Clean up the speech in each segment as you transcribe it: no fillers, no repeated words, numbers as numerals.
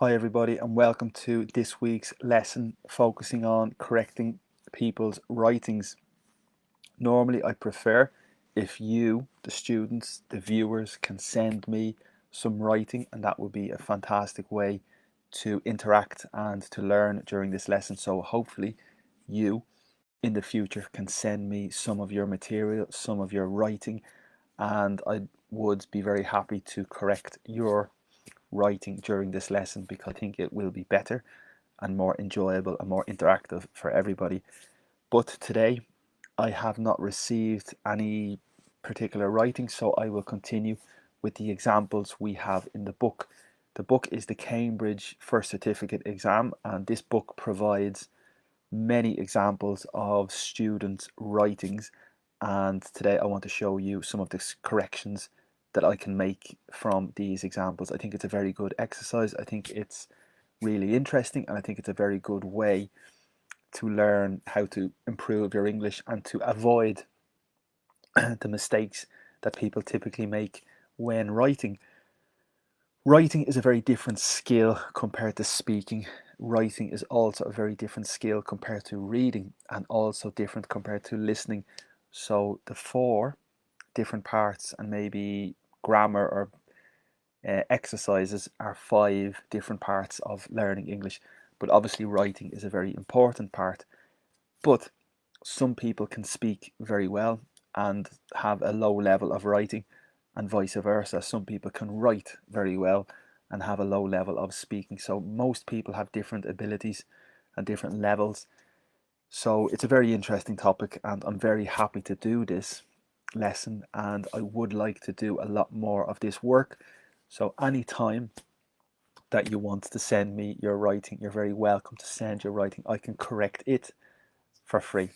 Hi everybody and welcome to this week's lesson focusing on correcting people's writings. Normally I prefer if you, the students, the viewers can send me some writing, and that would be a fantastic way to interact and to learn during this lesson. So hopefully you in the future can send me some of your material, some of your writing, and I would be very happy to correct your writing during this lesson because I think it will be better and more enjoyable and more interactive for everybody. But today I have not received any particular writing, so I will continue with the examples we have in the book. The book is the Cambridge First Certificate exam, and this book provides many examples of students' writings, and today I want to show you some of the corrections that I can make from these examples. I think it's a very good exercise. I think it's really interesting, and I think it's a very good way to learn how to improve your English and to avoid the mistakes that people typically make when writing. Writing is a very different skill compared to speaking. Writing is also a very different skill compared to reading, and also different compared to listening. So the four different parts and maybe grammar or exercises are five different parts of learning English. But obviously writing is a very important part. But some people can speak very well and have a low level of writing, and vice versa. Some people can write very well and have a low level of speaking. So most people have different abilities and different levels. So it's a very interesting topic, and I'm very happy to do this lesson, and I would like to do a lot more of this work. So anytime that you want to send me your writing, you're very welcome to send your writing. I can correct it for free,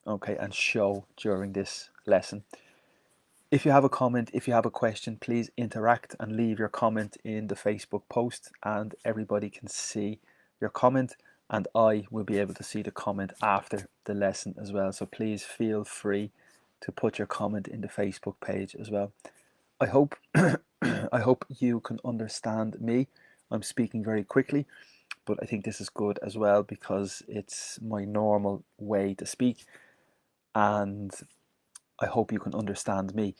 okay, and show during this lesson. If you have a comment, if you have a question, please interact and leave your comment in the Facebook post, and everybody can see your comment, and I will be able to see the comment after the lesson as well. So please feel free to put your comment in the Facebook page as well. I hope I hope you can understand me. I'm speaking very quickly, but I think this is good as well because it's my normal way to speak, and I hope you can understand me.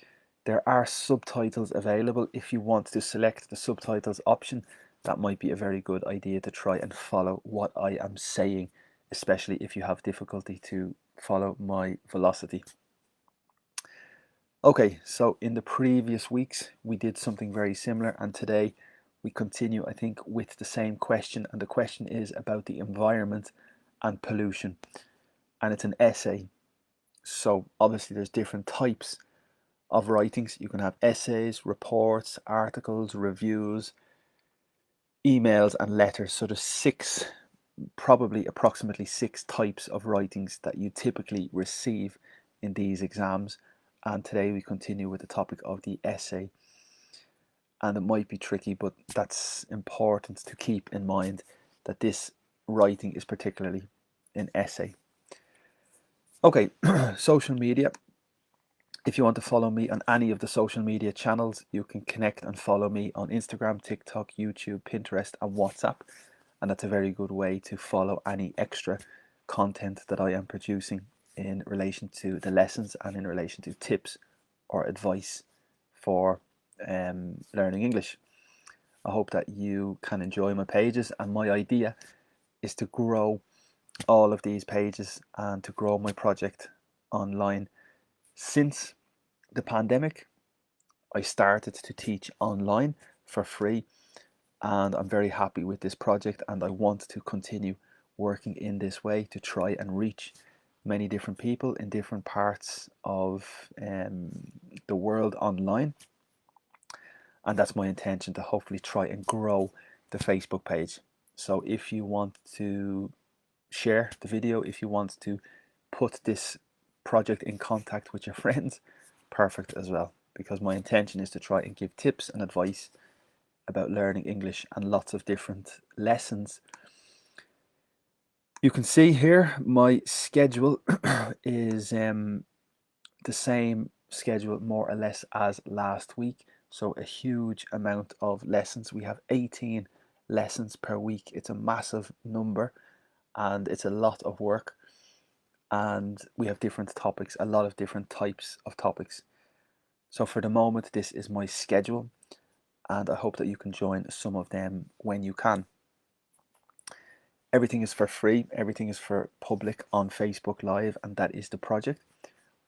There are subtitles available. If you want to select the subtitles option, that might be a very good idea to try and follow what I am saying, especially if you have difficulty to follow my velocity. Okay, so in the previous weeks we did something very similar, and today we continue, I think, with the same question, and the question is about the environment and pollution, and it's an essay. So obviously there's different types of writings. You can have essays, reports, articles, reviews, emails, and letters. So there's six, probably approximately six types of writings that you typically receive in these exams. And today we continue with the topic of the essay. And it might be tricky, but that's important to keep in mind that this writing is particularly an essay. Okay, social media. If you want to follow me on any of the social media channels, you can connect and follow me on Instagram, TikTok, YouTube, Pinterest, and WhatsApp. And that's a very good way to follow any extra content that I am producing in relation to the lessons and in relation to tips or advice for learning English. I hope that you can enjoy my pages, and my idea is to grow all of these pages and to grow my project online. Since the pandemic, I started to teach online for free, and I'm very happy with this project, and I want to continue working in this way to try and reach many different people in different parts of the world online. And that's my intention, to hopefully try and grow the Facebook page. So if you want to share the video, if you want to put this project in contact with your friends, perfect as well, because my intention is to try and give tips and advice about learning English and lots of different lessons. You can see here my schedule is the same schedule more or less as last week, so a huge amount of lessons. We have 18 lessons per week. It's a massive number and it's a lot of work, and we have different topics, a lot of different types of topics. So for the moment, this is my schedule, and I hope that you can join some of them when you can. Everything is for free, everything is for public on Facebook Live, and that is the project.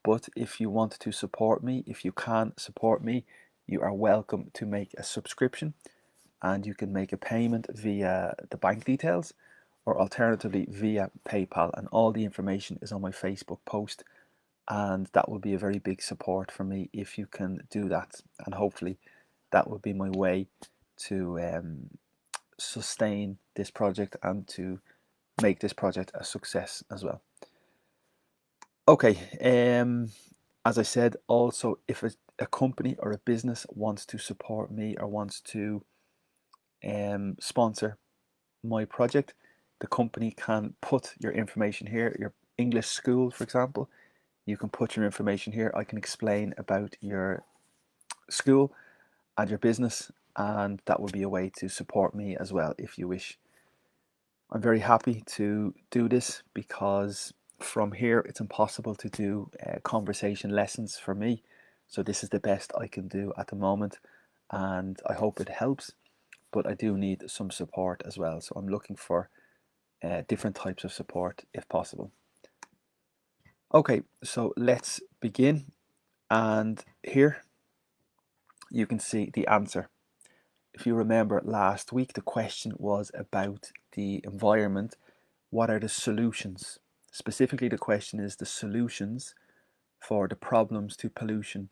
But if you want to support me, if you can support me, you are welcome to make a subscription, and you can make a payment via the bank details or alternatively via PayPal, and all the information is on my Facebook post, and that will be a very big support for me if you can do that, and hopefully that will be my way to sustain this project and to make this project a success as well. Okay, as I said, also if a company or a business wants to support me or wants to sponsor my project, the company can put your information here. Your English school, for example, you can put your information here. I can explain about your school and your business, and that would be a way to support me as well if you wish. I'm very happy to do this because from here it's impossible to do conversation lessons for me. So this is the best I can do at the moment, and I hope it helps, but I do need some support as well. So I'm looking for different types of support if possible. Okay, so let's begin, and here you can see the answer. If you remember last week, the question was about the environment. What are the solutions? Specifically, the question is the solutions for the problems to pollution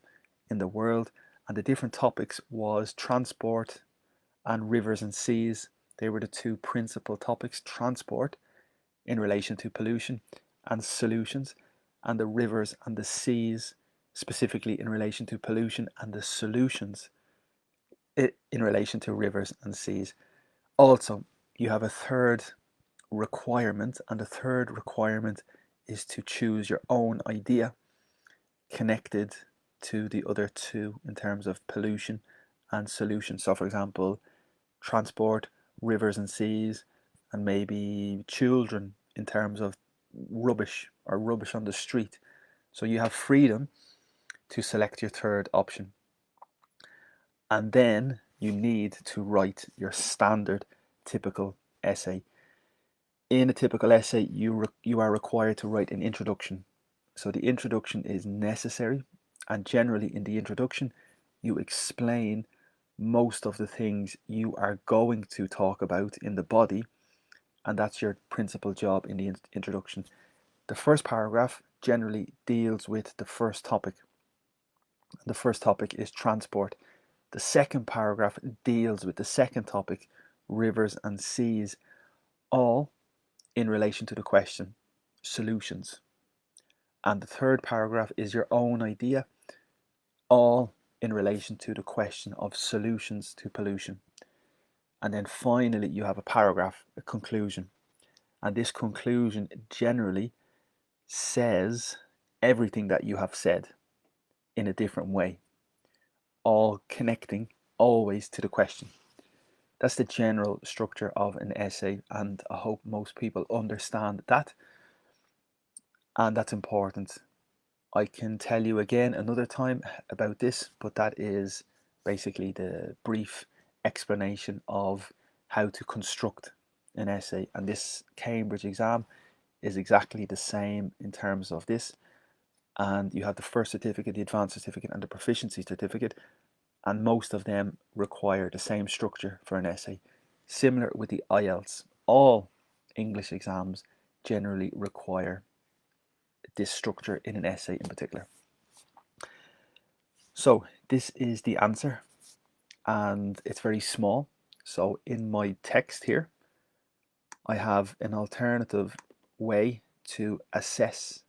in the world, and the different topics was transport and rivers and seas. They were the two principal topics: transport in relation to pollution and solutions, and the rivers and the seas specifically in relation to pollution and the solutions in relation to rivers and seas. Also, you have a third requirement, and the third requirement is to choose your own idea connected to the other two in terms of pollution and solution. So, for example, transport, rivers and seas, and maybe children in terms of rubbish or rubbish on the street. So, you have freedom to select your third option. And then you need to write your standard typical essay. In a typical essay, you are required to write an introduction. So the introduction is necessary, and generally in the introduction, you explain most of the things you are going to talk about in the body, and that's your principal job in the introduction. The first paragraph generally deals with the first topic. The first topic is transport. The second paragraph deals with the second topic, rivers and seas, all in relation to the question, solutions. And the third paragraph is your own idea, all in relation to the question of solutions to pollution. And then finally, you have a paragraph, a conclusion. And this conclusion generally says everything that you have said in a different way, all connecting always to the question. That's the general structure of an essay, and I hope most people understand that. And that's important. I can tell you again another time about this, but that is basically the brief explanation of how to construct an essay. And this Cambridge exam is exactly the same in terms of this. And you have the first certificate, the advanced certificate, and the proficiency certificate. And most of them require the same structure for an essay. Similar with the IELTS, all English exams generally require this structure in an essay in particular. So this is the answer, and it's very small. So in my text here, I have an alternative way to assess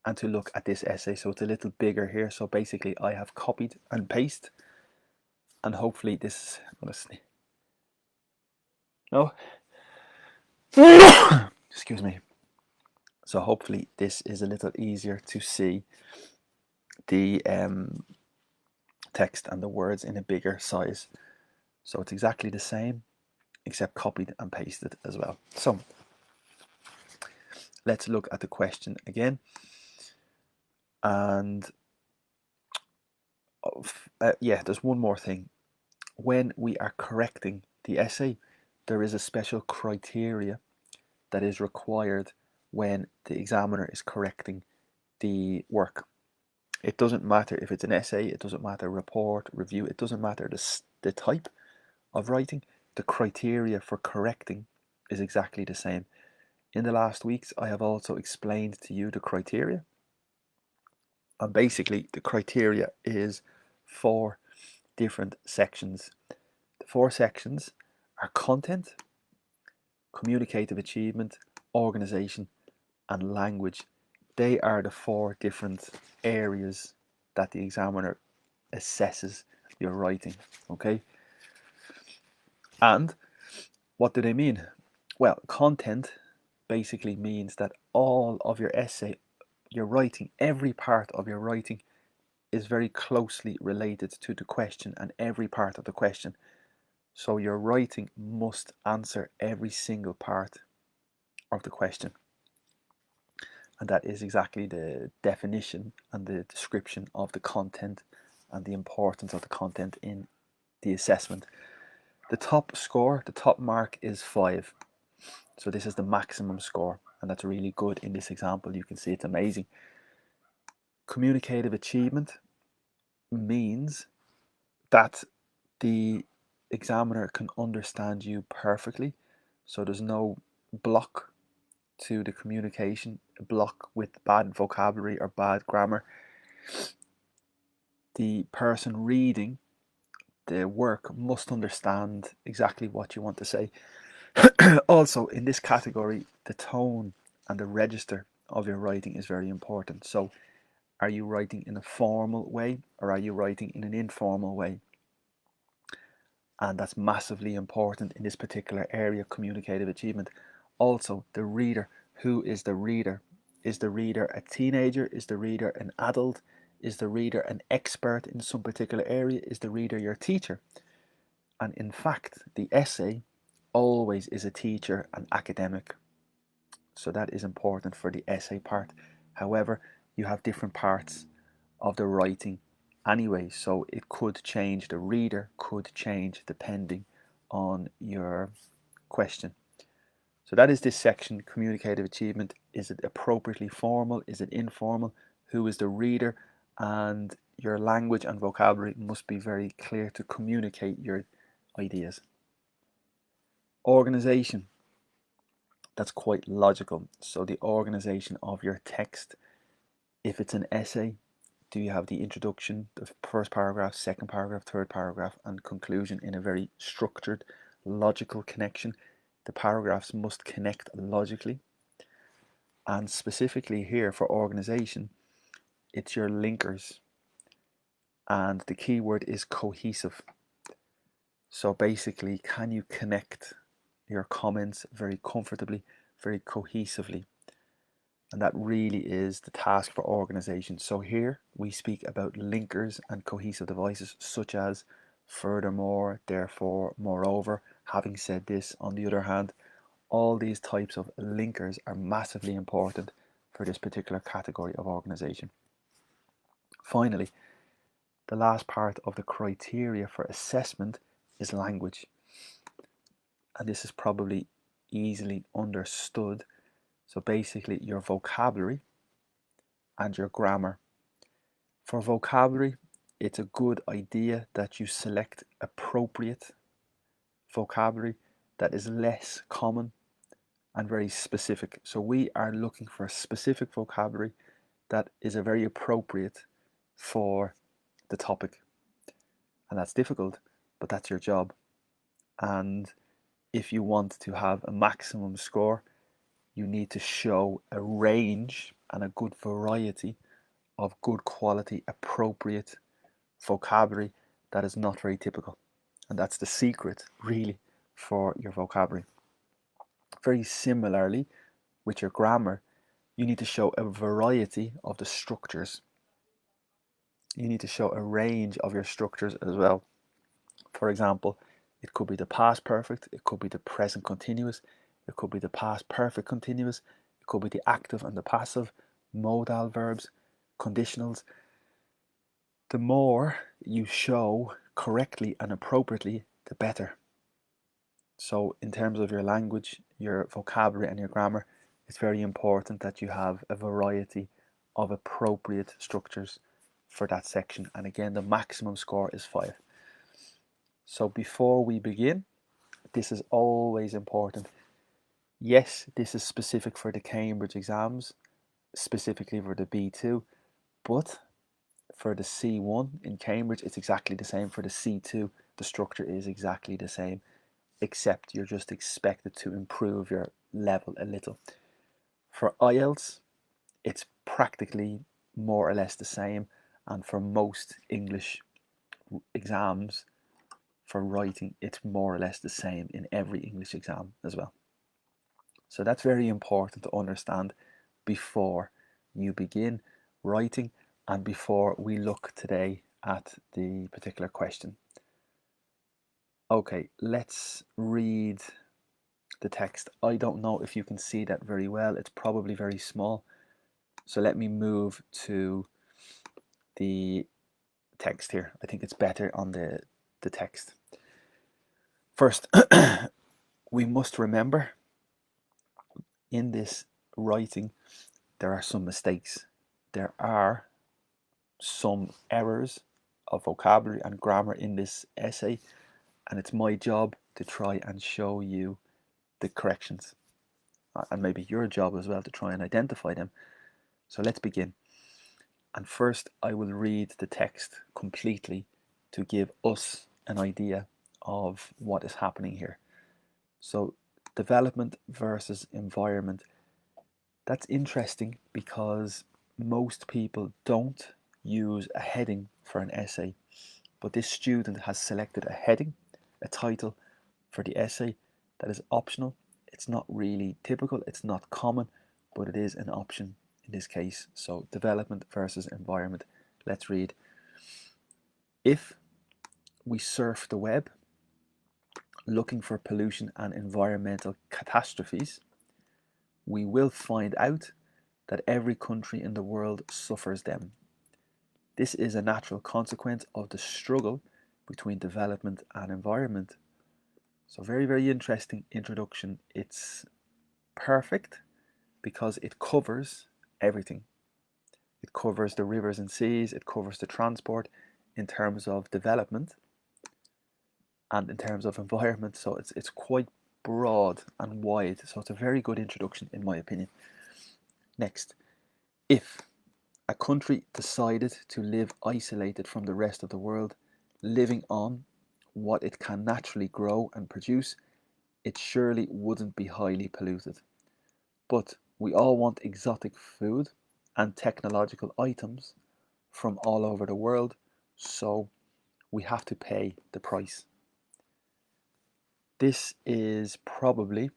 and to look at this essay. So it's a little bigger here. So basically I have copied and pasted, and hopefully this, honestly, no, excuse me. So hopefully this is a little easier to see the text and the words in a bigger size. So it's exactly the same. except copied and pasted as well. So let's look at the question again. And yeah, there's one more thing. When we are correcting the essay, there is a special criteria that is required when the examiner is correcting the work. It doesn't matter if it's an essay, it doesn't matter report, review, it doesn't matter the type of writing. The criteria for correcting is exactly the same. In the last weeks, I have also explained to you the criteria. And basically, the criteria is 4 different sections. The 4 sections are content, communicative achievement, organization, and language. They are the 4 different areas that the examiner assesses your writing. Okay? And what do they mean? Well, content basically means that all of your essay, your writing, every part of your writing is very closely related to the question and every part of the question. So your writing must answer every single part of the question. And that is exactly the definition and the description of the content and the importance of the content in the assessment. The top score, the top mark is 5. So this is the maximum score, and that's really good in this example. You can see it's amazing. Communicative achievement means that the examiner can understand you perfectly. So there's no block to the communication, a block with bad vocabulary or bad grammar. The person reading the work must understand exactly what you want to say. Also, in this category, the tone and the register of your writing is very important. So, are you writing in a formal way or are you writing in an informal way? And that's massively important in this particular area, communicative achievement. Also, the reader. Who is the reader? Is the reader a teenager? Is the reader an adult? Is the reader an expert in some particular area? Is the reader your teacher? And in fact, the essay always is a teacher and academic. So that is important for the essay part. However, you have different parts of the writing anyway, so it could change, the reader could change depending on your question. So that is this section, communicative achievement. Is it appropriately formal? Is it informal? Who is the reader? And your language and vocabulary must be very clear to communicate your ideas. Organization. That's quite logical. So the organization of your text. If it's an essay, do you have the introduction, the first paragraph, second paragraph, third paragraph, and conclusion in a very structured, logical connection? The paragraphs must connect logically. And specifically here for organization, it's your linkers. And the key word is cohesive. So basically, can you connect your comments very comfortably, very cohesively? And that really is the task for organization. So here we speak about linkers and cohesive devices such as furthermore, therefore, moreover, having said this, on the other hand. All these types of linkers are massively important for this particular category of organization. Finally, the last part of the criteria for assessment is language. And this is probably easily understood. So basically your vocabulary and your grammar. For vocabulary, it's a good idea that you select appropriate vocabulary that is less common and very specific. So we are looking for a specific vocabulary that is a very appropriate for the topic. And that's difficult, but that's your job. And if you want to have a maximum score, you need to show a range and a good variety of good quality, appropriate vocabulary that is not very typical. And that's the secret, really, for your vocabulary. Very similarly, with your grammar, you need to show a variety of the structures. You need to show a range of your structures as well. For example, It could be the past perfect, it could be the present continuous, it could be the past perfect continuous, it could be the active and the passive, modal verbs, conditionals. The more you show correctly and appropriately, the better. So in terms of your language, your vocabulary and your grammar, it's very important that you have a variety of appropriate structures for that section. And again, the maximum score is 5. So before we begin, this is always important. Yes, this is specific for the Cambridge exams, specifically for the B2, but for the C1 in Cambridge, it's exactly the same. For the C2, the structure is exactly the same, except you're just expected to improve your level a little. For IELTS, it's practically more or less the same, and for most English exams for writing, it's more or less the same in every English exam as well. So that's very important to understand before you begin writing and before we look today at the particular question. Okay, let's read the text. I don't know if you can see that very well. It's probably very small. So let me move to the text here. I think it's better on the text. First, we must remember in this writing there are some mistakes. There are some errors of vocabulary and grammar in this essay, and it's my job to try and show you the corrections, and maybe your job as well to try and identify them. So let's begin. And first I will read the text completely to give us an idea of what is happening here. So development versus environment. That's interesting because most people don't use a heading for an essay, but this student has selected a heading, a title for the essay that is optional. It's not really typical, it's not common, but it is an option in this case. So development versus environment. Let's read. If we surf the web looking for pollution and environmental catastrophes, we will find out that every country in the world suffers them. This is a natural consequence of the struggle between development and environment. So very, very interesting introduction. It's perfect because it covers everything. It covers the rivers and seas, it covers the transport in terms of development and in terms of environment. So it's quite broad and wide. So it's a very good introduction in my opinion. Next, if a country decided to live isolated from the rest of the world, living on what it can naturally grow and produce, it surely wouldn't be highly polluted. But we all want exotic food and technological items from all over the world, so we have to pay the price. This is probably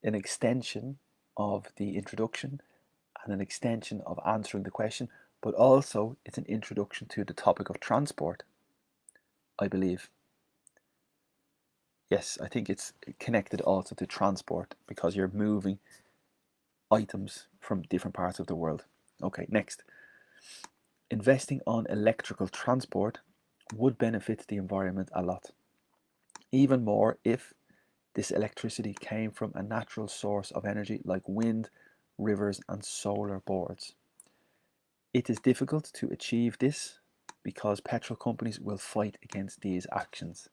an extension of the introduction and an extension of answering the question, but also it's an introduction to the topic of transport, I believe. Yes, I think it's connected also to transport because you're moving items from different parts of the world. Okay, next. Investing on electrical transport would benefit the environment a lot. Even more if this electricity came from a natural source of energy like wind, rivers, and solar boards. It is difficult to achieve this because petrol companies will fight against these actions.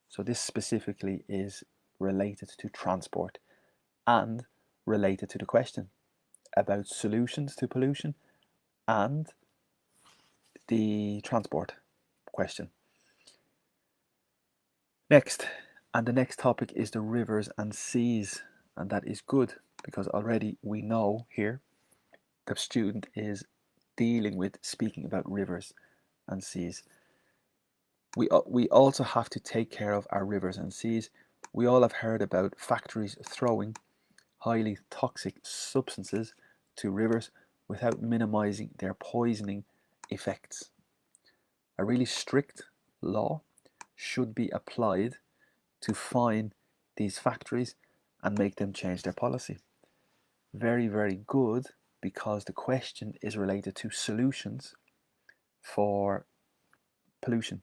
So this specifically is related to transport and related to the question about solutions to pollution and the transport question. Next, and the next topic is the rivers and seas, and that is good because already we know here the student is dealing with speaking about rivers and seas. We also have to take care of our rivers and seas. We all have heard about factories throwing highly toxic substances to rivers without minimizing their poisoning effects. A really strict law should be applied to fine these factories and make them change their policy. Very, very good, because the question is related to solutions for pollution,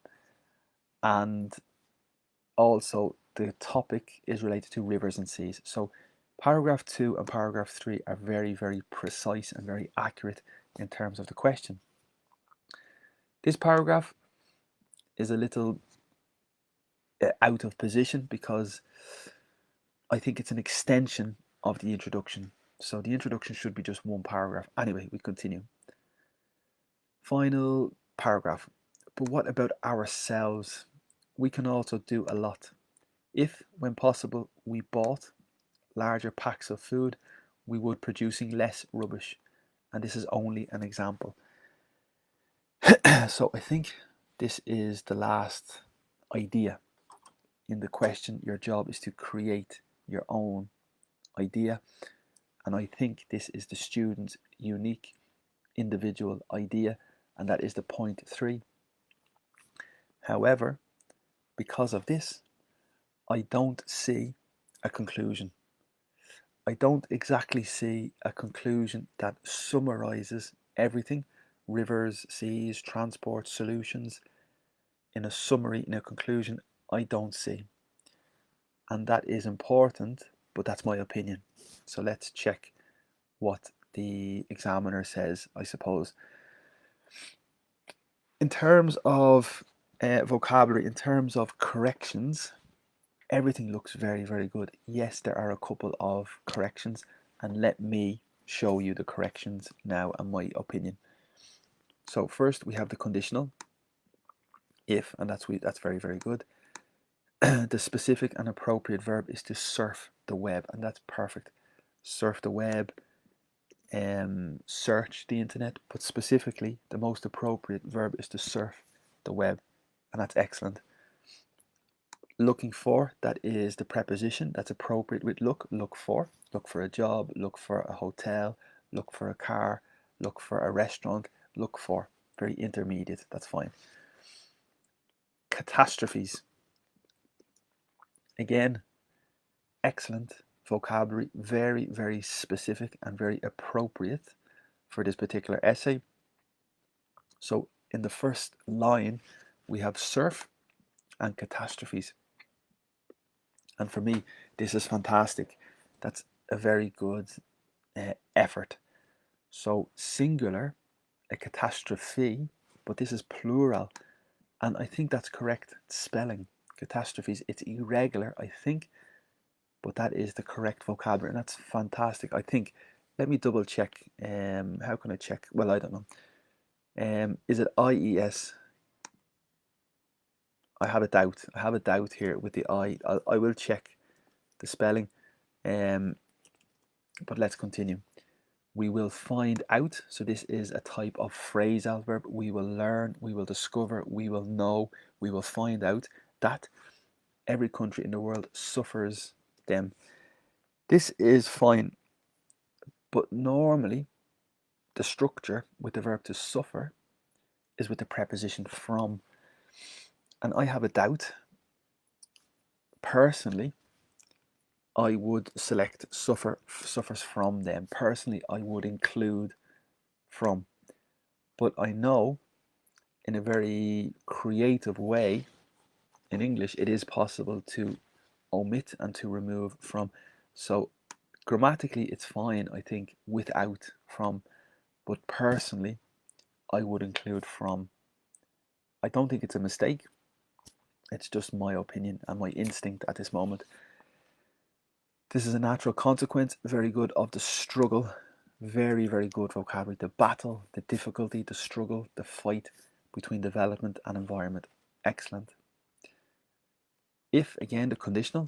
and also the topic is related to rivers and seas. So paragraph 2 and paragraph 3 are very, very precise and very accurate in terms of the question. This paragraph is a little out of position because I think it's an extension of the introduction. So the introduction should be just one paragraph. Anyway, we continue. Final paragraph. But what about ourselves? We can also do a lot. If, when possible, we bought larger packs of food, we would producing less rubbish. And this is only an example. So I think this is the last idea in the question. Your job is to create your own idea, and I think this is the student's unique individual idea, and that is the point 3. However, because of this, I don't see a conclusion. I don't exactly see a conclusion that summarizes everything: rivers, seas, transport, solutions, in a summary, in a conclusion. I don't see. And that is important, but that's my opinion. So let's check what the examiner says, I suppose. In terms of vocabulary, in terms of corrections, everything looks very, very good. Yes, there are a couple of corrections, and let me show you the corrections now and my opinion. So first we have the conditional, if, and that's very, very good. The specific and appropriate verb is to surf the web, and that's perfect. Surf the web, search the internet, but specifically the most appropriate verb is to surf the web, and that's excellent. Looking for, that is the preposition that's appropriate with look. Look for a job, look for a hotel, look for a car, look for a restaurant. Look for, very intermediate, that's fine. Catastrophes, again, excellent vocabulary, very, very specific and very appropriate for this particular essay. So in the first line we have surf and catastrophes, and for me this is fantastic. That's a very good effort. So singular, a catastrophe, but this is plural, and I think that's correct spelling. Catastrophes, it's irregular, I think, but that is the correct vocabulary, and that's fantastic, I think. Let me double check. How can I check? Well, I don't know. Is it IES? I have a doubt. I have a doubt here with the I. I will check the spelling. But let's continue. We will find out. So this is a type of phrasal verb. We will learn, we will discover, we will know, we will find out that every country in the world suffers them. This is fine, but normally the structure with the verb to suffer is with the preposition from. And I have a doubt. Personally, I would select suffers from them. Personally, I would include from. But I know in a very creative way in English it is possible to omit and to remove from. So grammatically it's fine, I think, without from, but personally I would include from. I don't think it's a mistake, it's just my opinion and my instinct at this moment. This is a natural consequence, very good, of the struggle. Very, very good vocabulary. The battle, the difficulty, the struggle, the fight between development and environment. Excellent. If, again, the conditional.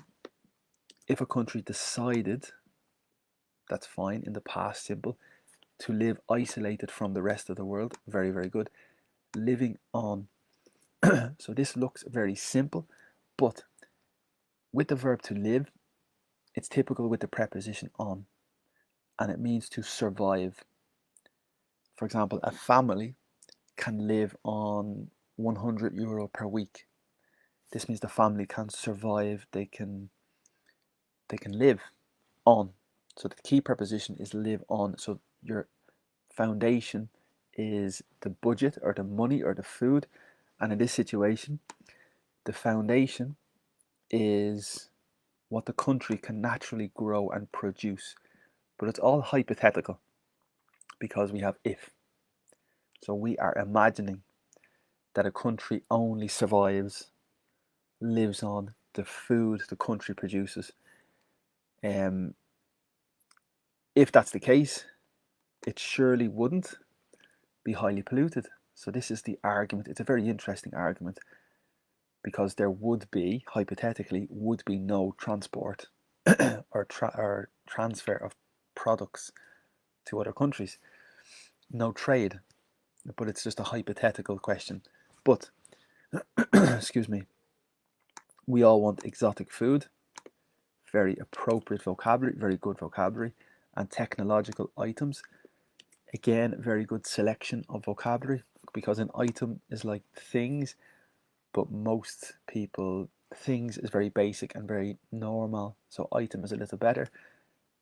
If a country decided, that's fine, in the past simple, to live isolated from the rest of the world. Very, very good. Living on. So this looks very simple, but with the verb to live, it's typical with the preposition on, and it means to survive. For example, a family can live on €100 per week. This means the family can survive, they can live on. So the key preposition is live on. So your foundation is the budget or the money or the food. And in this situation, the foundation is what the country can naturally grow and produce. But it's all hypothetical because we have if. So we are imagining that a country only survives, lives on the food the country produces. If that's the case, it surely wouldn't be highly polluted. So this is the argument. It's a very interesting argument because there would be, hypothetically, would be no transport or transfer of products to other countries. No trade. But it's just a hypothetical question. But, excuse me, we all want exotic food, very appropriate vocabulary, very good vocabulary, and technological items. Again, very good selection of vocabulary because an item is like things, but most people, things is very basic and very normal. So item is a little better.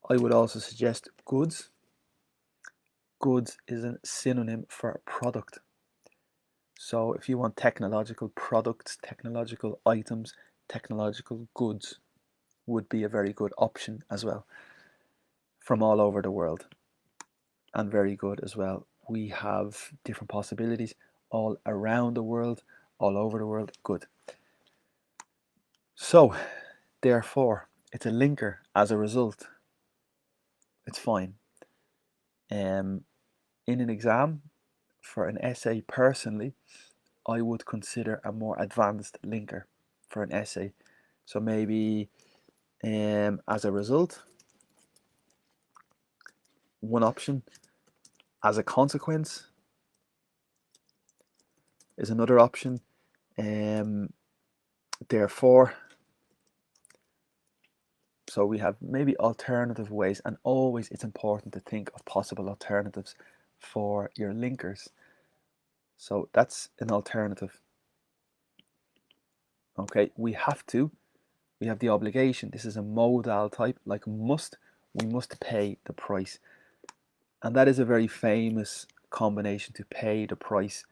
I would also suggest goods. Goods is a synonym for product. So if you want technological products, technological items, technological goods would be a very good option as well from all over the world, and very good as well. We have different possibilities all around the world, all over the world. Good. So therefore it's a linker. As a result, it's fine. In an exam for an essay, personally, I would consider a more advanced linker for an essay. So maybe as a result, one option. As a consequence is another option. Therefore, so we have maybe alternative ways, and always it's important to think of possible alternatives for your linkers. So that's an alternative. Okay, we have the obligation. This is a modal type, like must. We must pay the price. And that is a very famous combination, to pay the price.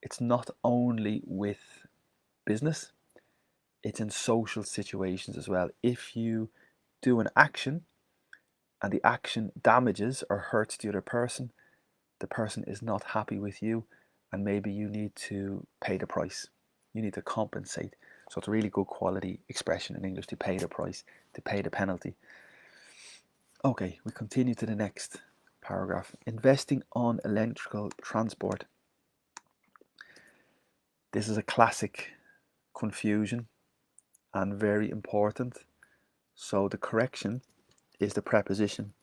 It's not only with business, it's in social situations as well. If you do an action and the action damages or hurts the person is not happy with you, and maybe you need to pay the price. You need to compensate. So it's a really good quality expression in English, to pay the price, to pay the penalty. Okay, we continue to the next paragraph. Investing on electrical transport. This is a classic confusion and very important. So the correction is the preposition,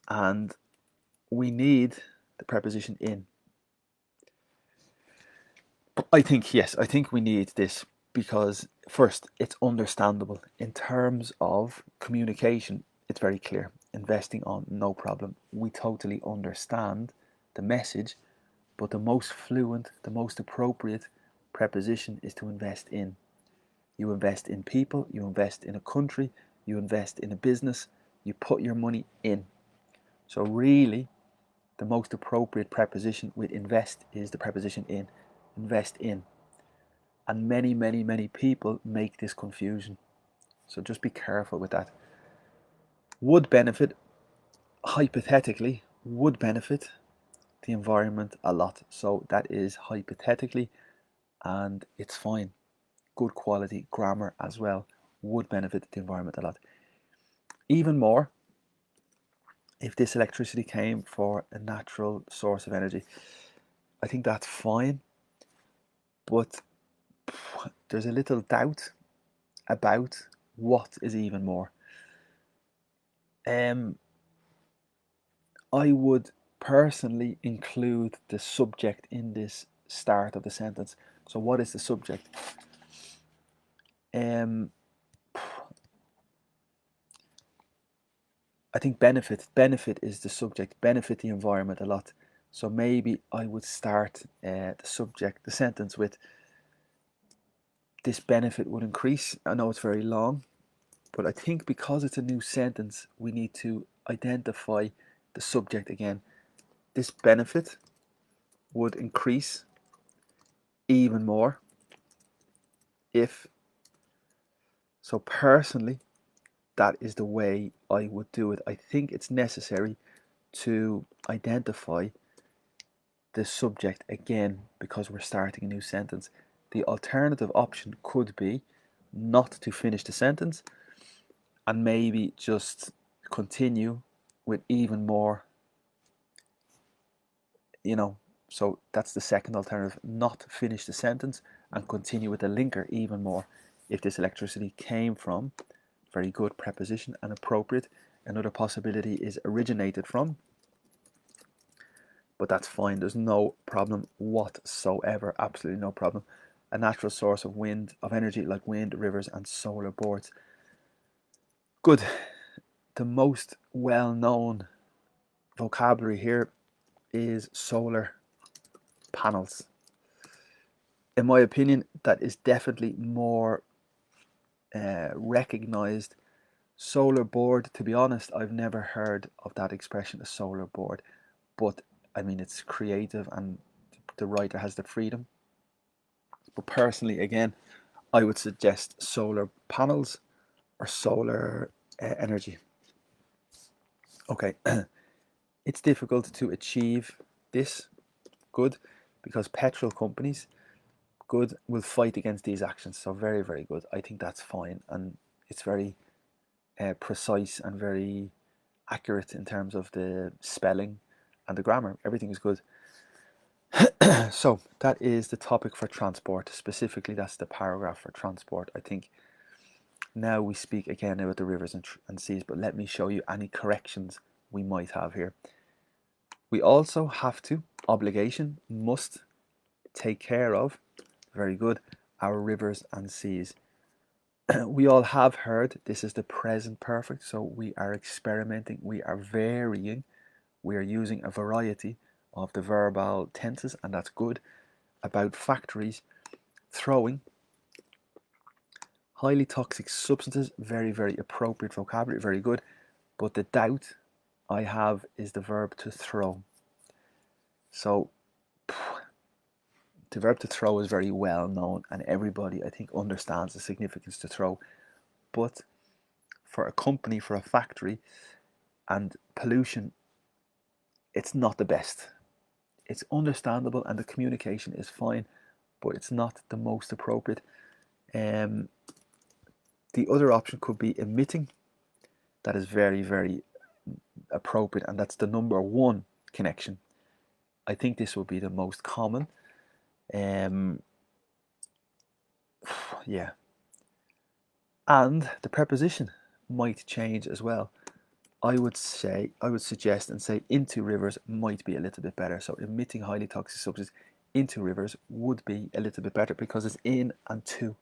and we need the preposition in. I think we need this because, first, it's understandable. In terms of communication, it's very clear. Investing on, no problem. We totally understand the message, but the most fluent, the most appropriate preposition is to invest in. You invest in people, you invest in a country, you invest in a business, you put your money in. So really, the most appropriate preposition with invest is the preposition in. Invest in. And many people make this confusion. So just be careful with that. Would benefit, hypothetically, would benefit the environment a lot. So that is hypothetically, and it's fine. Good quality grammar as well. Would benefit the environment a lot. Even more if this electricity came for a natural source of energy. I think that's fine, but there's a little doubt about what is even more. I would personally include the subject in this start of the sentence. So what is the subject? I think benefit is the subject, benefit the environment a lot. So maybe I would start the sentence with this benefit would increase. I know it's very long, but I think because it's a new sentence, we need to identify the subject again. This benefit would increase even more if. So personally, that is the way I would do it. I think it's necessary to identify the subject again because we're starting a new sentence. The alternative option could be not to finish the sentence and maybe just continue with even more, so that's the second alternative, not finish the sentence and continue with the linker even more. If this electricity came from, very good preposition and appropriate. Another possibility is originated from, but that's fine. There's no problem whatsoever, absolutely no problem. A natural source of wind, of energy like wind, rivers and solar boards. Good. The most well-known vocabulary here is solar panels. In my opinion, that is definitely more recognized. Solar board, to be honest, I've never heard of that expression, a solar board, but I mean, it's creative and the writer has the freedom. But personally, again, I would suggest solar panels or solar energy. Okay, it's difficult to achieve this, good, because petrol companies, good, will fight against these actions. So very, very good. I think that's fine, and it's very precise and very accurate in terms of the spelling and the grammar. Everything is good. So that is the topic for transport. Specifically, that's the paragraph for transport. I think now we speak again about the rivers and seas, but let me show you any corrections we might have here. We also have to, obligation, must, take care of, very good, our rivers and seas. We all have heard this is the present perfect, so we are experimenting, we are varying, we are using a variety of the verbal tenses, and that's good. About factories, throwing highly toxic substances, very, very appropriate vocabulary, very good. But the doubt I have is the verb to throw. So the verb to throw is very well known and everybody, I think, understands the significance to throw. But for a company, for a factory, and pollution, it's not the best. It's understandable and the communication is fine, but it's not the most appropriate. The other option could be emitting. That is very, very appropriate, and that's the number one connection. I think this will be the most common. Yeah. And the preposition might change as well. I would suggest and say into rivers might be a little bit better. So emitting highly toxic substances into rivers would be a little bit better because it's in and to.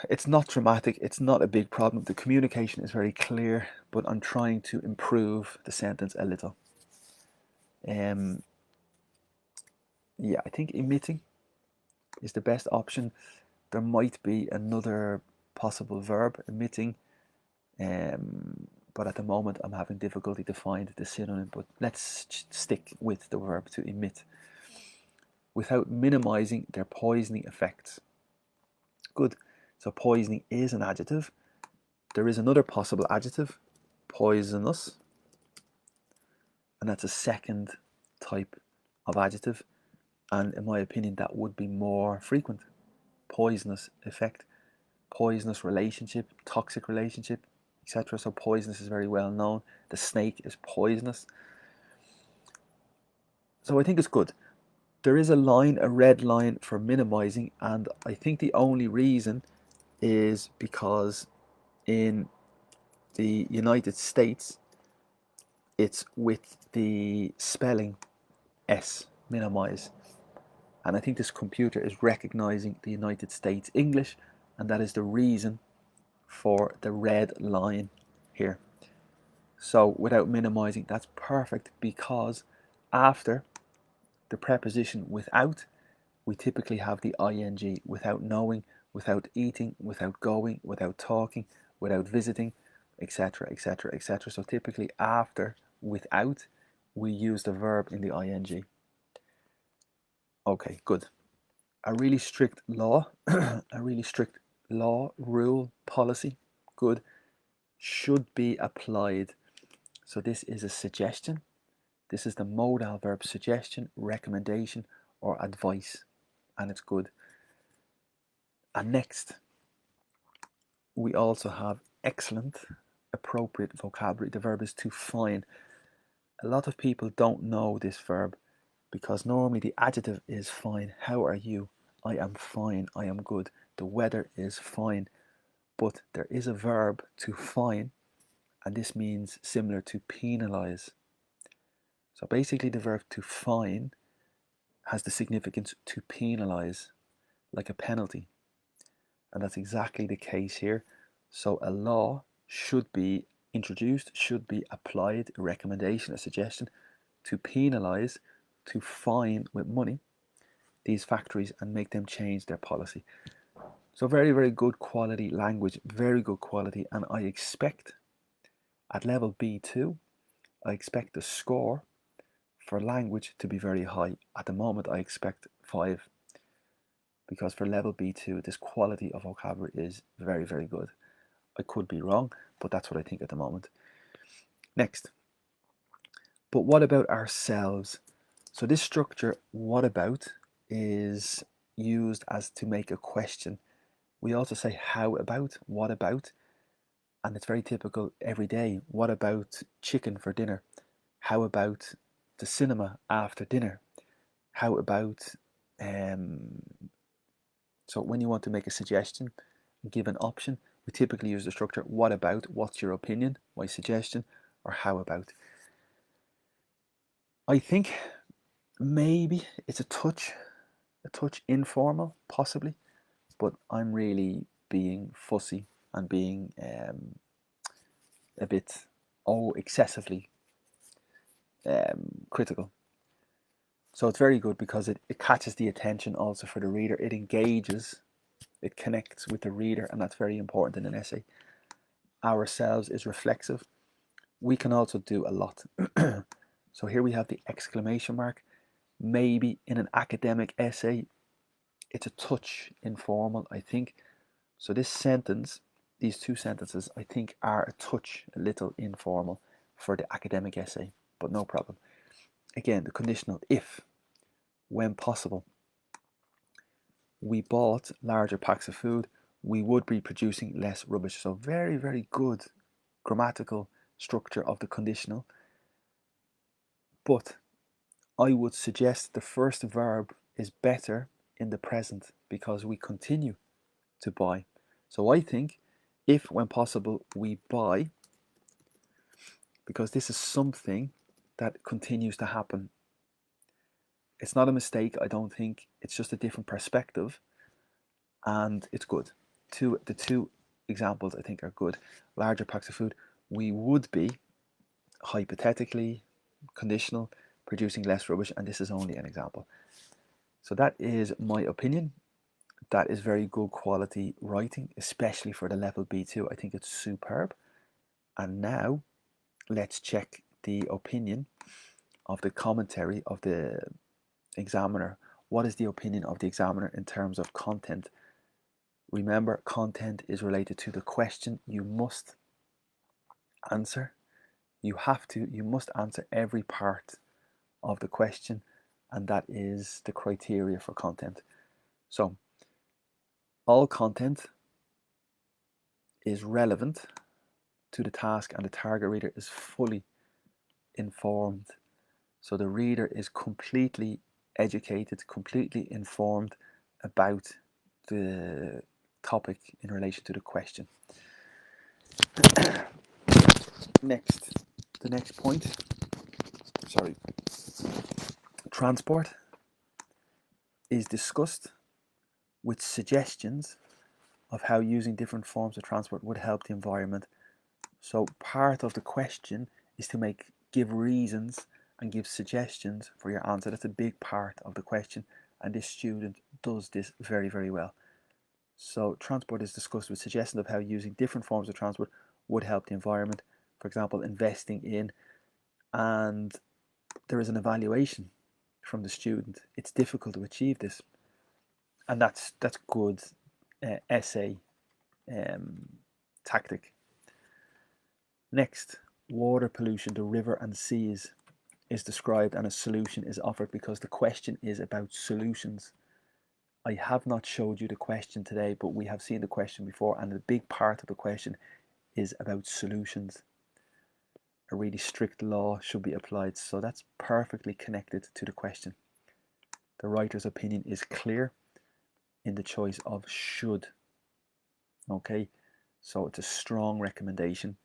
It's not dramatic, it's not a big problem. The communication is very clear, but I'm trying to improve the sentence a little. Yeah, I think emitting is the best option. There might be another possible verb, emitting, but at the moment I'm having difficulty to find the synonym, but let's stick with the verb to emit. Without minimizing their poisoning effects. Good. So poisoning is an adjective. There is another possible adjective, poisonous, and that's a second type of adjective, and in my opinion that would be more frequent. Poisonous effect, poisonous relationship, toxic relationship, etc. So poisonous is very well known. The snake is poisonous. So I think it's good. There is a line, a red line for minimizing, and I think the only reason is because in the United States it's with the spelling S, minimize. And I think this computer is recognizing the United States English, and that is the reason for the red line here. So without minimizing, that's perfect, because after the preposition without, we typically have the ing without knowing, without eating, without going, without talking, without visiting, etc., etc., etc. So typically after without, we use the verb in the ing. Okay, good. A really strict law, a really strict law, rule, policy, good, should be applied. So this is a suggestion. This is the modal verb suggestion, recommendation, or advice, and it's good. And next, we also have excellent, appropriate vocabulary. The verb is to fine. A lot of people don't know this verb because normally the adjective is fine. How are you? I am fine. I am good. The weather is fine. But there is a verb to fine, and this means similar to penalize. So basically the verb to fine has the significance to penalize, like a penalty. And that's exactly the case here. So a law should be introduced, should be applied, a recommendation, a suggestion, to penalize, to fine with money these factories and make them change their policy. So very, very good quality language, very good quality. And I expect at level B2, I expect the score for language to be very high. At the moment, I expect 5, because for level B2, this quality of vocabulary is very, very good. I could be wrong, but that's what I think at the moment. Next. But what about ourselves? So this structure, what about, is used as to make a question. We also say how about, what about, and it's very typical every day. What about chicken for dinner? How about the cinema after dinner? How about, so when you want to make a suggestion, give an option, we typically use the structure what about, what's your opinion, my suggestion, or how about. I think maybe it's a touch informal, possibly, but I'm really being fussy and being a bit excessively critical. So it's very good because it catches the attention also for the reader. It engages, it connects with the reader, and that's very important in an essay. Ourselves is reflexive. We can also do a lot. So here we have the exclamation mark. Maybe in an academic essay, it's a touch informal, I think. So this sentence, these two sentences, I think are a little informal for the academic essay, but no problem. Again, the conditional if, when possible. We bought larger packs of food, we would be producing less rubbish. So very, very good grammatical structure of the conditional. But I would suggest the first verb is better in the present because we continue to buy. So I think if, when possible, we buy, because this is something that continues to happen. It's not a mistake, I don't think. It's just a different perspective, and it's good. The two examples I think are good. Larger packs of food. We would be, hypothetically, conditional, producing less rubbish, and this is only an example. So that is my opinion. That is very good quality writing, especially for the level B2. I think it's superb. And now let's check the opinion of the commentary of the examiner. What is the opinion of the examiner in terms of content? Remember, content is related to the question you must answer. You must answer every part of the question, and that is the criteria for content. So all content is relevant to the task and the target reader is fully informed. So the reader is completely educated, completely informed about the topic in relation to the question. The next point, transport is discussed with suggestions of how using different forms of transport would help the environment. So part of the question is to give reasons and give suggestions for your answer. That's a big part of the question, and this student does this very, very well. So transport is discussed with suggestions of how using different forms of transport would help the environment. For example, investing in, and there is an evaluation from the student. It's difficult to achieve this, and that's good essay tactic. Next, water pollution, the river and seas, is described and a solution is offered because the question is about solutions. I have not showed you the question today, but we have seen the question before, and the big part of the question is about solutions. A really strict law should be applied, so that's perfectly connected to the question. The writer's opinion is clear in the choice of should. Okay, so it's a strong recommendation.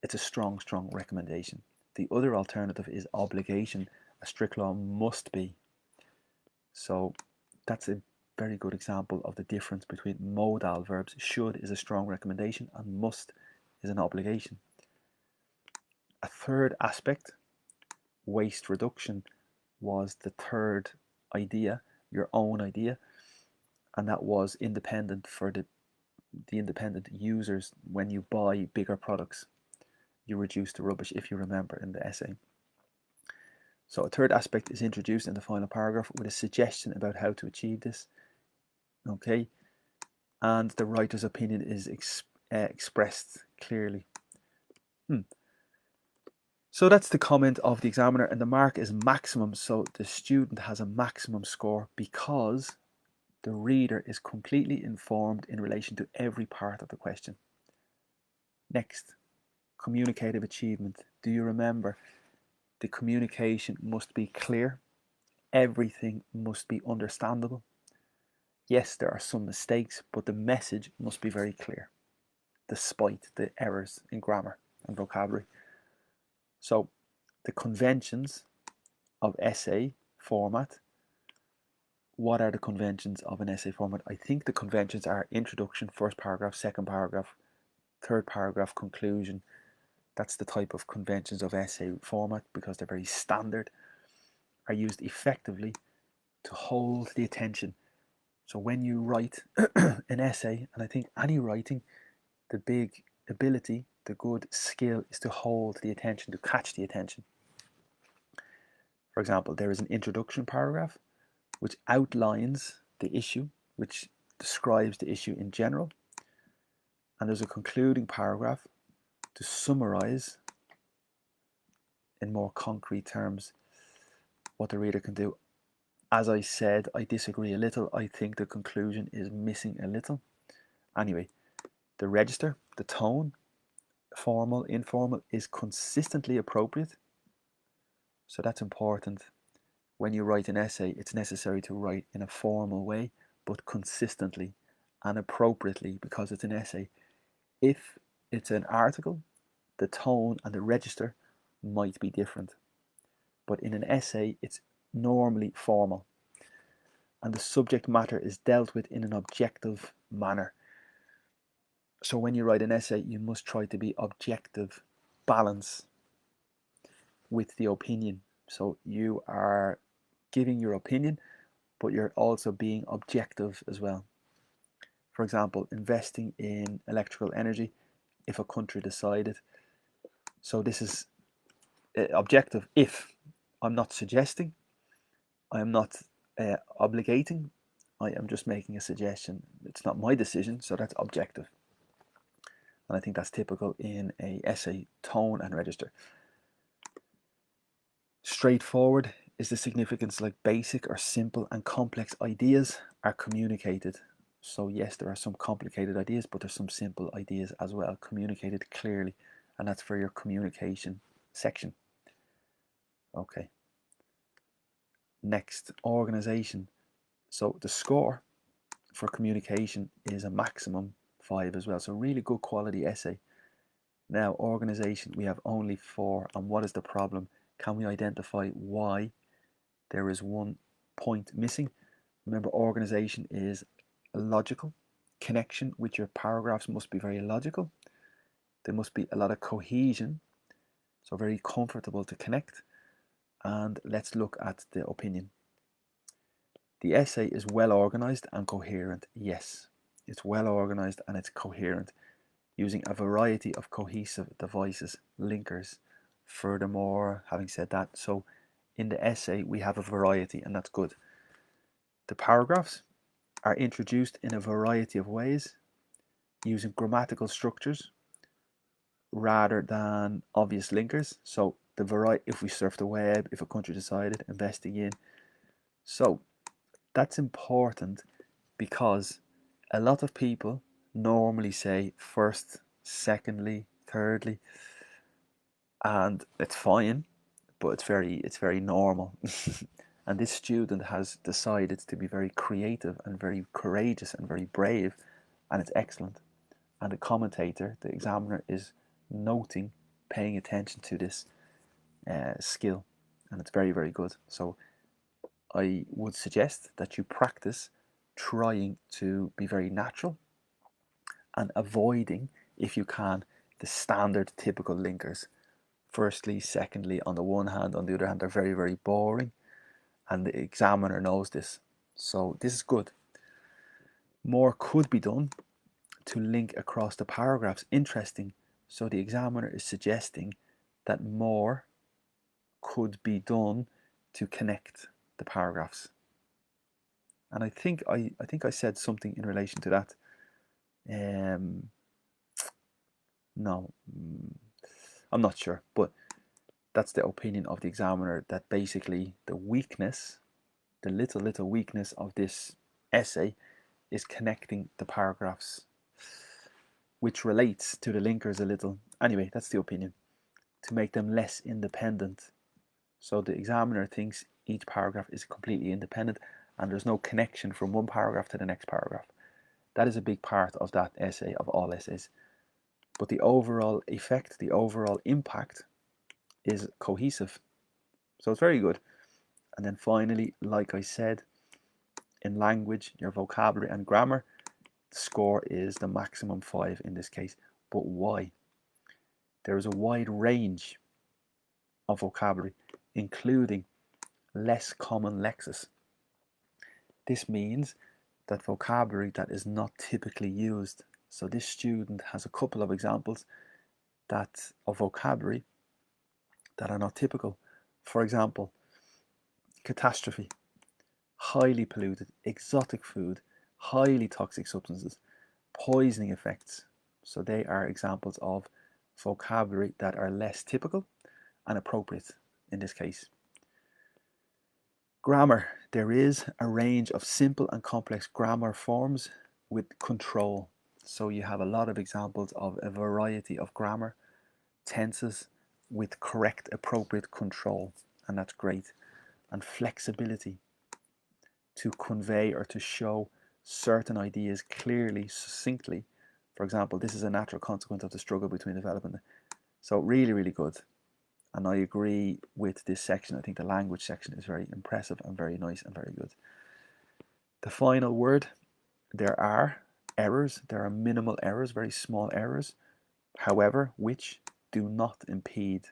It's a strong recommendation. The other alternative is obligation. A strict law must be. So that's a very good example of the difference between modal verbs. Should is a strong recommendation and must is an obligation. A third aspect, waste reduction, was the third idea, your own idea, and that was independent for the independent users. When you buy bigger products, you reduce the rubbish, if you remember in the essay. So a third aspect is introduced in the final paragraph with a suggestion about how to achieve this. Okay, and the writer's opinion is expressed clearly. So that's the comment of the examiner, and the mark is maximum, so the student has a maximum score because the reader is completely informed in relation to every part of the question. Next, communicative achievement. Do you remember? The communication must be clear. Everything must be understandable. Yes, there are some mistakes, but the message must be very clear, despite the errors in grammar and vocabulary. So the conventions of essay format. What are the conventions of an essay format? I think the conventions are introduction, first paragraph, second paragraph, third paragraph, conclusion. That's the type of conventions of essay format because they're very standard, are used effectively to hold the attention. So when you write an essay, and I think any writing, the big ability, the good skill is to hold the attention, to catch the attention. For example, there is an introduction paragraph which outlines the issue, which describes the issue in general. And there's a concluding paragraph to summarize in more concrete terms what the reader can do. As I said, I disagree a little. I think the conclusion is missing a little. Anyway, the register, the tone, formal, informal, is consistently appropriate. So that's important. When you write an essay, it's necessary to write in a formal way, but consistently and appropriately because it's an essay. If it's an article, the tone and the register might be different. But in an essay, it's normally formal. And the subject matter is dealt with in an objective manner. So when you write an essay, you must try to be objective, balance with the opinion. So you are giving your opinion, but you're also being objective as well. For example, investing in electrical energy if a country decided. So this is objective if. I'm not suggesting, I am not obligating, I am just making a suggestion. It's not my decision, so that's objective. And I think that's typical in a essay tone and register. Straightforward is the significance, like basic or simple and complex ideas are communicated. So yes, there are some complicated ideas, but there's some simple ideas as well, communicated clearly, and that's for your communication section. Okay. Next, organization. So the score for communication is a maximum 5 as well. So really good quality essay. Now, organization, we have only 4. And what is the problem? Can we identify why there is 1 point missing? Remember, organization is a logical connection with your paragraphs must be very logical. There must be a lot of cohesion, so very comfortable to connect. And let's look at the opinion. The essay is well organized and coherent. Yes, it's well organized and it's coherent, using a variety of cohesive devices, linkers. Furthermore, having said that, so in the essay we have a variety, and that's good. The paragraphs are introduced in a variety of ways, using grammatical structures rather than obvious linkers. So the variety, if we surf the web, if a country decided, investing in. So that's important because a lot of people normally say first, secondly, thirdly, and it's fine, but it's very normal. And this student has decided to be very creative and very courageous and very brave, and it's excellent. And the commentator, the examiner, is noting, paying attention to this skill, and it's very, very good. So I would suggest that you practice trying to be very natural and avoiding, if you can, the standard typical linkers. Firstly, secondly, on the one hand, on the other hand, they're very, very boring, and the examiner knows this. So this is good. More could be done to link across the paragraphs. Interesting. So the examiner is suggesting that more could be done to connect the paragraphs. And I think I said something in relation to that. No, I'm not sure, but that's the opinion of the examiner, that basically the weakness, the little weakness of this essay is connecting the paragraphs, which relates to the linkers a little. Anyway, that's the opinion, to make them less independent. So the examiner thinks each paragraph is completely independent and there's no connection from one paragraph to the next paragraph. That is a big part of that essay, of all essays. But the overall effect, the overall impact is cohesive. So it's very good. And then finally, like I said, in language, your vocabulary and grammar, the score is the maximum 5 in this case. But why? There is a wide range of vocabulary, including less common lexes. This means that vocabulary that is not typically used. So this student has a couple of examples of vocabulary that are not typical. For example, catastrophe, highly polluted, exotic food, highly toxic substances, poisoning effects. So they are examples of vocabulary that are less typical and appropriate in this case. Grammar. There is a range of simple and complex grammar forms with control. So you have a lot of examples of a variety of grammar tenses with correct, appropriate control, and that's great. And flexibility to convey or to show certain ideas clearly, succinctly. For example, this is a natural consequence of the struggle between development. So really, really good. And I agree with this section. I think the language section is very impressive and very nice and very good. The final word, there are errors. There are minimal errors, very small errors. However, which do not impede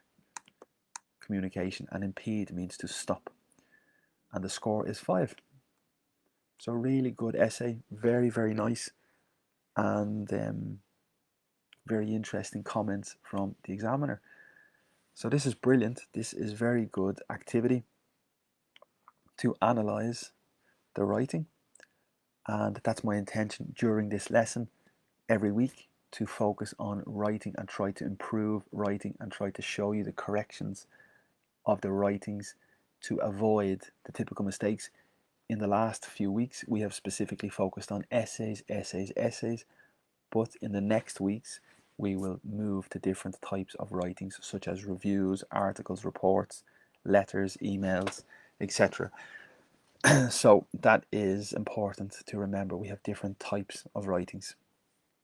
communication. And impede means to stop. And the score is 5. So really good essay. Very, very nice. And very interesting comments from the examiner. So this is brilliant. This is very good activity to analyze the writing, and that's my intention during this lesson every week, to focus on writing and try to improve writing and try to show you the corrections of the writings to avoid the typical mistakes. In the last few weeks we have specifically focused on essays, but in the next weeks we will move to different types of writings such as reviews, articles, reports, letters, emails, etc. So that is important to remember. We have different types of writings.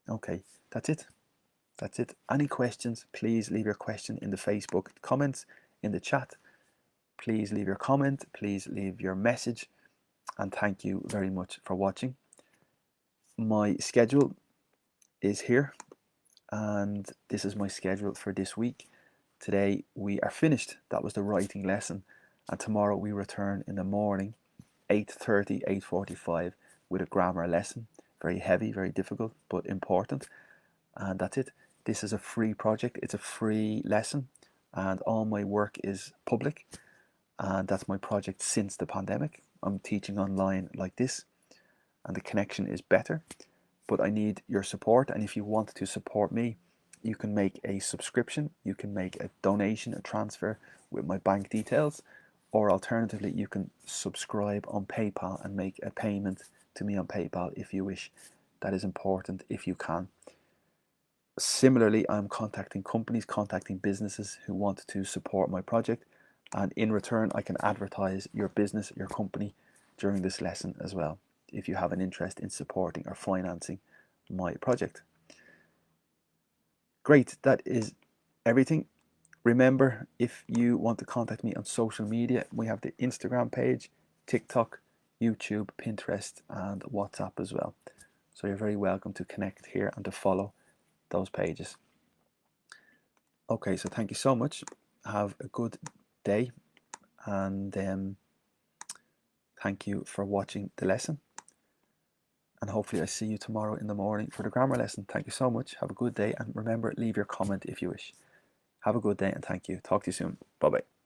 Okay, that's it. That's it. Any questions, please leave your question in the Facebook comments, in the chat. Please leave your comment, please leave your message, and thank you very much for watching. My schedule is here, and this is my schedule for this week. Today we are finished. That was the writing lesson, and tomorrow we return in the morning, 8:30, 8:45 with a grammar lesson. Very heavy, very difficult, but important. And that's it. This is a free project. It's a free lesson, and all my work is public. And that's my project since the pandemic. I'm teaching online like this, and the connection is better. But I need your support, and if you want to support me, you can make a subscription, you can make a donation, a transfer with my bank details, or alternatively, you can subscribe on PayPal and make a payment to me on PayPal if you wish. That is important if you can. Similarly, I'm contacting companies, contacting businesses who want to support my project, and in return, I can advertise your business, your company during this lesson as well, if you have an interest in supporting or financing my project. Great, that is everything. Remember, if you want to contact me on social media, we have the Instagram page, TikTok, YouTube, Pinterest, and WhatsApp as well. So you're very welcome to connect here and to follow those pages. Okay, so thank you so much. Have a good day, and thank you for watching the lesson. And hopefully I see you tomorrow in the morning for the grammar lesson. Thank you so much. Have a good day, and remember, leave your comment if you wish. Have a good day, and thank you. Talk to you soon. Bye-bye.